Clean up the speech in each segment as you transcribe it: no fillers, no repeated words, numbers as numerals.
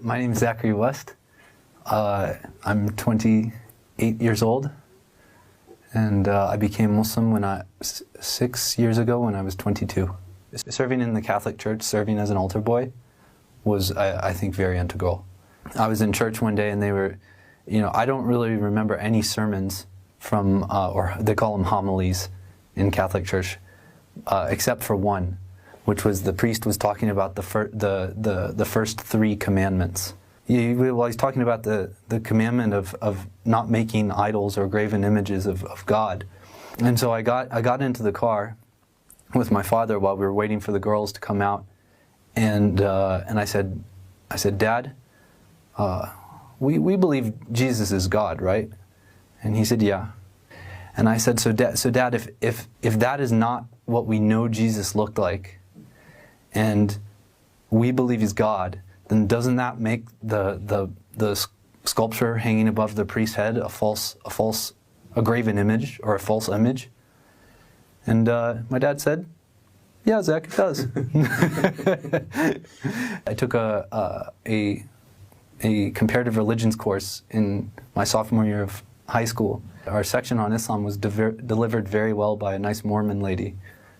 My name is Zachary West. I'm 28 years old, and I became Muslim 6 years ago when I was 22. Serving in the Catholic Church, serving as an altar boy, was, I think, very integral. I was in church one day and they were, I don't really remember any sermons from, or they call them homilies in Catholic Church, except for one, which was the priest was talking about the first 3 commandments. He's talking about the commandment of not making idols or graven images of God. And so I got into the car with my father while we were waiting for the girls to come out, and I said, Dad, we believe Jesus is God, right? And he said, yeah. And I said, so Dad, if that is not what we know Jesus looked like, and we believe he's God, then doesn't that make the sculpture hanging above the priest's head a graven image or a false image? And my dad said, yeah, Zach, it does. I took a comparative religions course in my sophomore year of high school. Our section on Islam was delivered very well by a nice Mormon lady.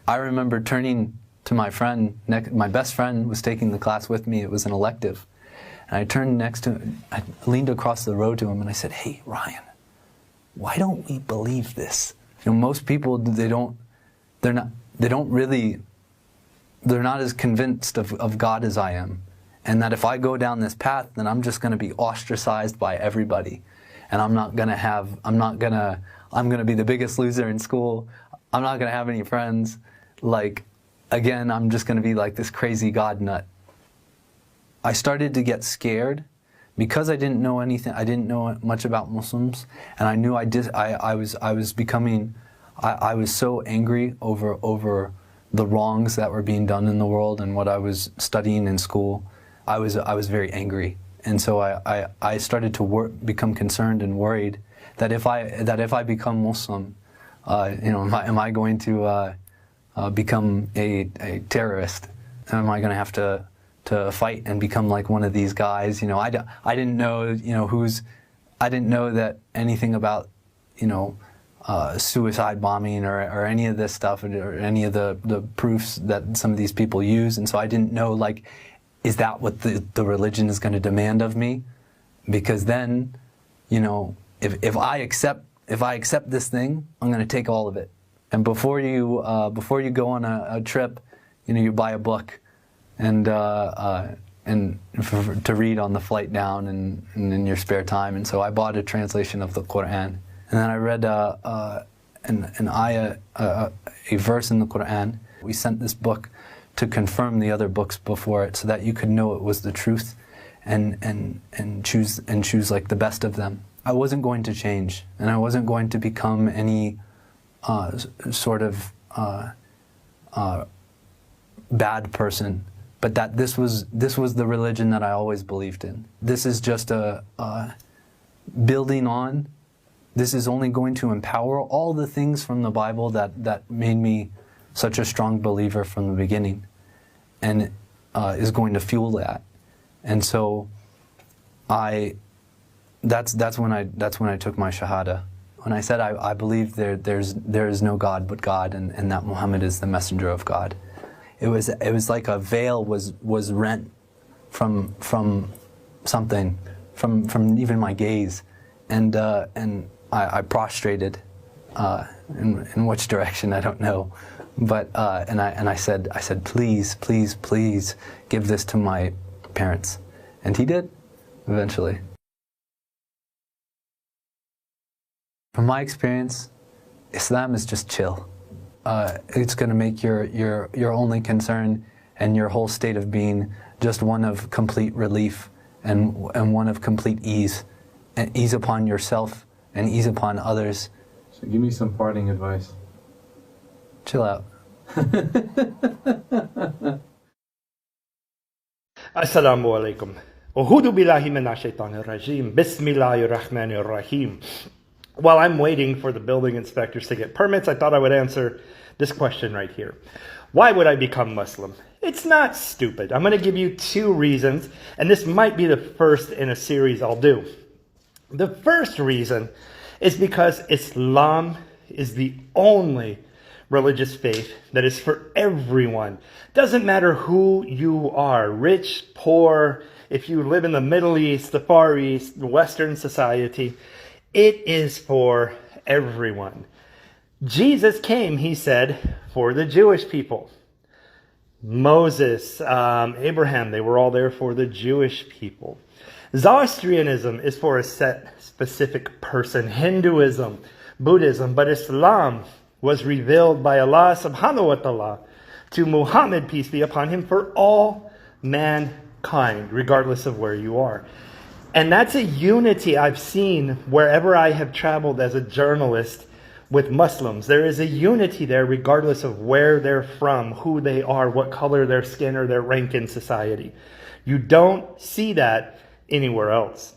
I remember turning to my friend, my best friend was taking the class with me. It was an elective. And I turned next to him, I leaned across the road to him and I said, hey, Ryan, why don't we believe this? Most people, they're not as convinced of God as I am. And that if I go down this path, then I'm just going to be ostracized by everybody. And I'm going to be the biggest loser in school. I'm not going to have any friends. Again, I'm just going to be like this crazy God nut. I started to get scared because I didn't know anything. I didn't know much about Muslims, and I knew I was so angry over the wrongs that were being done in the world and what I was studying in school. I was very angry, and so I started to become concerned and worried that if I become Muslim, am I going to become a terrorist? Am I going to have to fight and become like one of these guys? I didn't know I didn't know that anything about suicide bombing or any of this stuff or any of the proofs that some of these people use, and so I didn't know, is that what the religion is going to demand of me? Because then, if I accept this thing, I'm going to take all of it. And before you go on a trip, you buy a book, and to read on the flight down and in your spare time. And so I bought a translation of the Quran, and then I read an ayah, a verse in the Quran. We sent this book to confirm the other books before it, so that you could know it was the truth, and choose like the best of them. I wasn't going to change, and I wasn't going to become any sort of bad person, but that this was the religion that I always believed in. This is just a building on. This is only going to empower all the things from the Bible that made me such a strong believer from the beginning, and is going to fuel that. And so that's when I took my Shahada. When I said I believe there is no God but God, and that Muhammad is the messenger of God. It was like a veil was rent from something, from even my gaze, and I prostrated. In which direction, I don't know, but and I said please give this to my parents, and he did eventually. From my experience, Islam is just chill. It's going to make your only concern and your whole state of being just one of complete relief and one of complete ease, and ease upon yourself and ease upon others. So give me some parting advice. Chill out. Assalamu alaikum. Uhudu billahi minash shaitanir rajim. Bismillahir rahmanir rahim. While I'm waiting for the building inspectors to get permits, I thought I would answer this question right here. Why would I become Muslim? It's not stupid. I'm going to give you 2 reasons, and this might be the first in a series I'll do. The first reason is because Islam is the only religious faith that is for everyone. Doesn't matter who you are, rich, poor, if you live in the Middle East, the Far East, Western society, it is for everyone. Jesus came, he said, for the Jewish people. Moses, Abraham, they were all there for the Jewish people. Zoroastrianism is for a specific person. Hinduism, Buddhism, but Islam was revealed by Allah subhanahu wa ta'ala to Muhammad, peace be upon him, for all mankind, regardless of where you are. And that's a unity I've seen wherever I have traveled as a journalist with Muslims. There is a unity there regardless of where they're from, who they are, what color their skin or their rank in society. You don't see that anywhere else.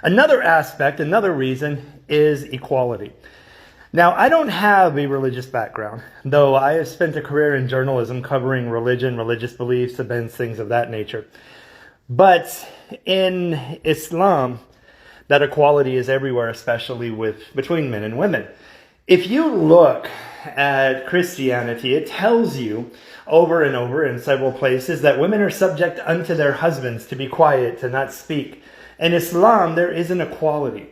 Another aspect, another reason is equality. Now, I don't have a religious background, though I have spent a career in journalism covering religion, religious beliefs, events, things of that nature. But in Islam, that equality is everywhere, especially between men and women. If you look at Christianity, it tells you over and over in several places that women are subject unto their husbands, to be quiet, to not speak. In Islam, there is an equality.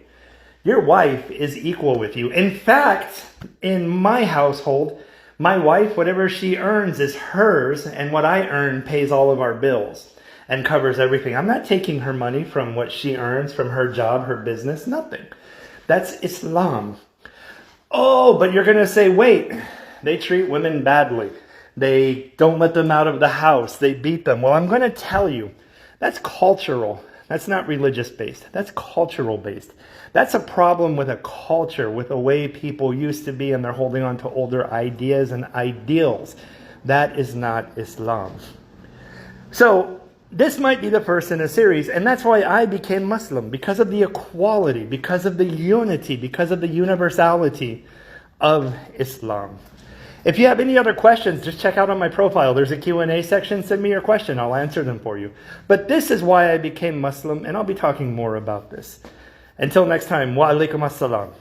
Your wife is equal with you. In fact, in my household, my wife, whatever she earns is hers, and what I earn pays all of our bills and covers everything. I'm not taking her money from what she earns, from her job, her business, nothing. That's Islam. Oh, but you're going to say, wait, they treat women badly. They don't let them out of the house. They beat them. Well, I'm going to tell you, that's cultural. That's not religious based. That's cultural based. That's a problem with a culture, with the way people used to be, and they're holding on to older ideas and ideals. That is not Islam. So this might be the first in a series, and that's why I became Muslim, because of the equality, because of the unity, because of the universality of Islam. If you have any other questions, just check out on my profile. There's a Q&A section. Send me your question. I'll answer them for you. But this is why I became Muslim, and I'll be talking more about this. Until next time, wa alaikum assalam.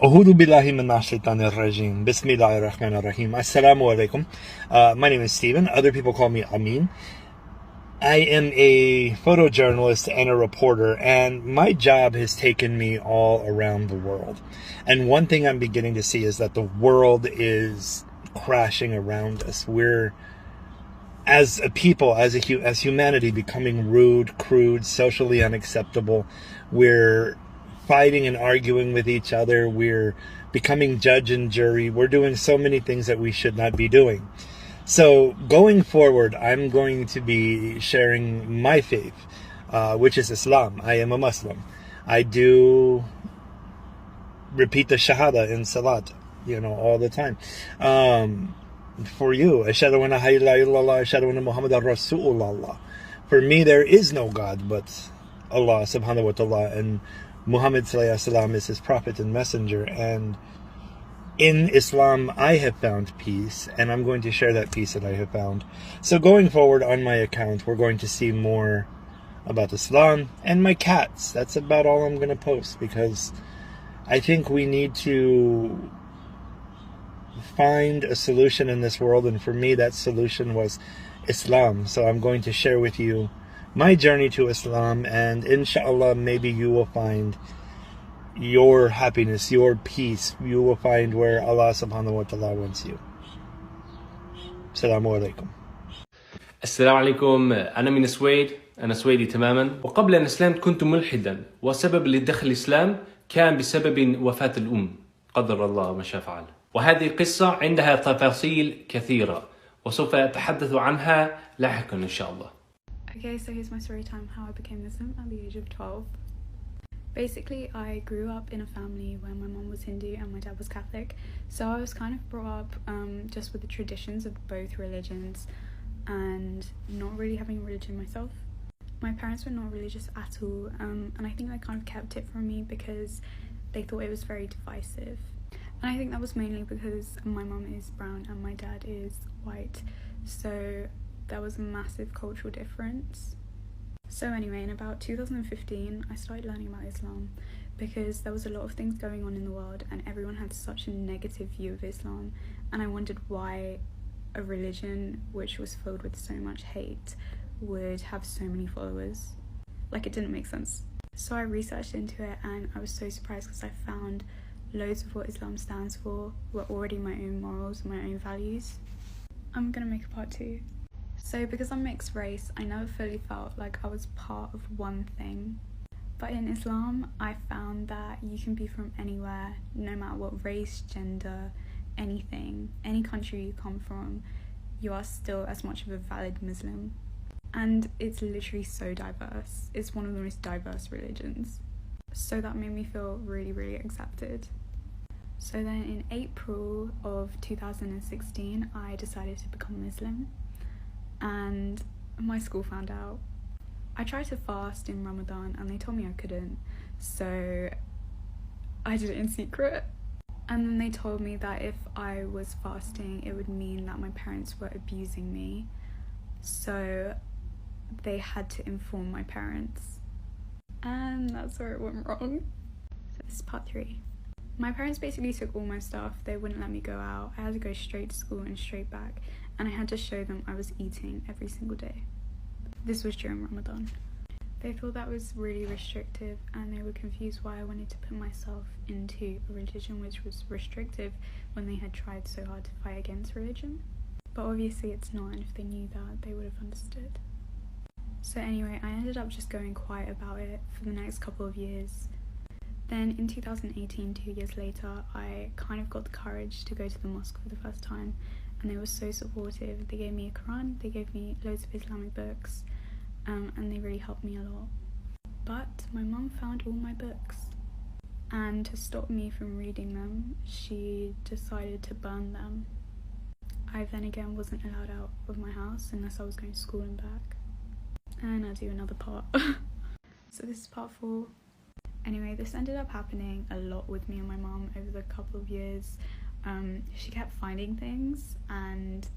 Auhudu billahi minash shaitanir rajim. Bismillahir rahmanir rahim. Assalamu alaikum. My name is Steven. Other people call me Amin. I am a photojournalist and a reporter, and my job has taken me all around the world. And one thing I'm beginning to see is that the world is crashing around us. We're, as a people, as humanity, becoming rude, crude, socially unacceptable. We're fighting and arguing with each other. We're becoming judge and jury. We're doing so many things that we should not be doing. So going forward, I'm going to be sharing my faith, which is Islam. I am a Muslim. I do repeat the Shahada in Salat, all the time. For you, Ashhadu anna la ilaha illallah, Ashhadu anna Muhammadan Rasulullah. For me, there is no God but Allah subhanahu wa ta'ala, and Muhammad sallallahu alaihi wasallam is his prophet and messenger. And in Islam, I have found peace, and I'm going to share that peace that I have found. So going forward on my account, we're going to see more about Islam and my cats. That's about all I'm going to post, because I think we need to find a solution in this world, and for me, that solution was Islam. So I'm going to share with you my journey to Islam, and inshallah, maybe you will find your happiness, your peace. You will find where Allah subhanahu wa ta'ala wants you. Assalamu alaikum. السلام عليكم. أنا من السويد. أنا سويدي تماما. وقبل أن أسلمت كنت ملحدا، وسبب لدخل الإسلام كان بسبب وفاة الأم، قدر الله ما شاء فعل. وهذه القصة عندها تفاصيل كثيرة، وسوف أتحدث عنها لاحقا إن شاء الله. Okay, so here's my story time how I became Muslim at the age of 12. Basically, I grew up in a family where my mom was Hindu and my dad was Catholic, so I was kind of brought up just with the traditions of both religions and not really having a religion myself. My parents were not religious at all, and I think they kind of kept it from me because they thought it was very divisive. And I think that was mainly because my mum is brown and my dad is white, so there was a massive cultural difference. So anyway, in about 2015 I started learning about Islam because there was a lot of things going on in the world and everyone had such a negative view of Islam, and I wondered why a religion which was filled with so much hate would have so many followers. Like, it didn't make sense. So I researched into it and I was so surprised because I found loads of what Islam stands for were already my own morals and my own values. I'm gonna make a part 2. So because I'm mixed race, I never fully felt like I was part of one thing. But in Islam, I found that you can be from anywhere, no matter what race, gender, anything, any country you come from, you are still as much of a valid Muslim. And it's literally so diverse. It's one of the most diverse religions. So that made me feel really, really accepted. So then in April of 2016, I decided to become Muslim. And my school found out. I tried to fast in Ramadan and they told me I couldn't, so I did it in secret. And then they told me that if I was fasting, it would mean that my parents were abusing me, so they had to inform my parents. And that's where it went wrong. So this is part 3. My parents basically took all my stuff. They wouldn't let me go out. I had to go straight to school and straight back, and I had to show them I was eating every single day. This was during Ramadan. They thought that was really restrictive and they were confused why I wanted to put myself into a religion which was restrictive when they had tried so hard to fight against religion. But obviously it's not, and if they knew that, they would have understood. So anyway, I ended up just going quiet about it for the next couple of years. Then in 2018, 2 years later, I kind of got the courage to go to the mosque for the first time, and they were so supportive. They gave me a Quran, they gave me loads of Islamic books, and they really helped me a lot. But my mum found all my books, and to stop me from reading them, she decided to burn them. I then again wasn't allowed out of my house unless I was going to school and back. And I'll do another part. So this is part 4. Anyway, this ended up happening a lot with me and my mum over the couple of years. She kept finding things and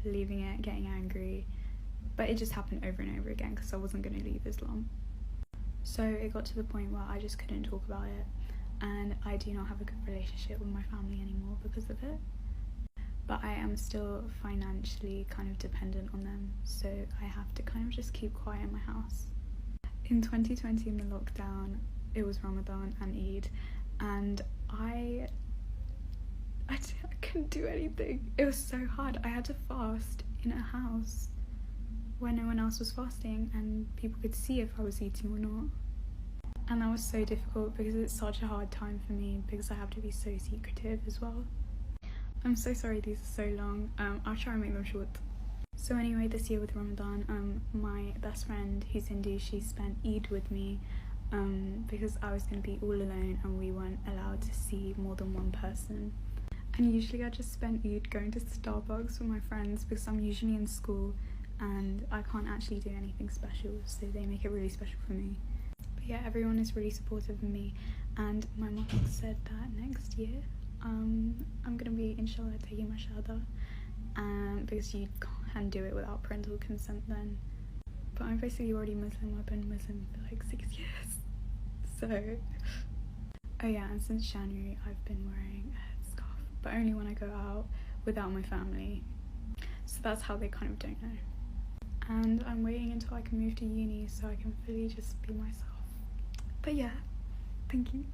leaving it, getting angry, but it just happened over and over again because I wasn't going to leave Islam. So it got to the point where I just couldn't talk about it, and I do not have a good relationship with my family anymore because of it. But I am still financially kind of dependent on them, so I have to kind of just keep quiet in my house. In 2020, in the lockdown, it was Ramadan and Eid, and I couldn't do anything. It was so hard. I had to fast in a house where no one else was fasting and people could see if I was eating or not. And that was so difficult because it's such a hard time for me because I have to be so secretive as well. I'm so sorry these are so long. I'll try and make them short. So anyway, this year with Ramadan, my best friend who's Hindu, she spent Eid with me because I was going to be all alone and we weren't allowed to see more than one person. And usually I just spend Eid going to Starbucks with my friends because I'm usually in school and I can't actually do anything special, so they make it really special for me. But yeah, everyone is really supportive of me, and my mom said that next year I'm gonna be, inshallah, taking my shahada, because you can't do it without parental consent then. But I'm basically already Muslim. I've been Muslim for like 6 years. So, oh yeah, and since January I've been wearing a headscarf, but only when I go out without my family. So that's how they kind of don't know. And I'm waiting until I can move to uni so I can fully just be myself. But yeah, thank you.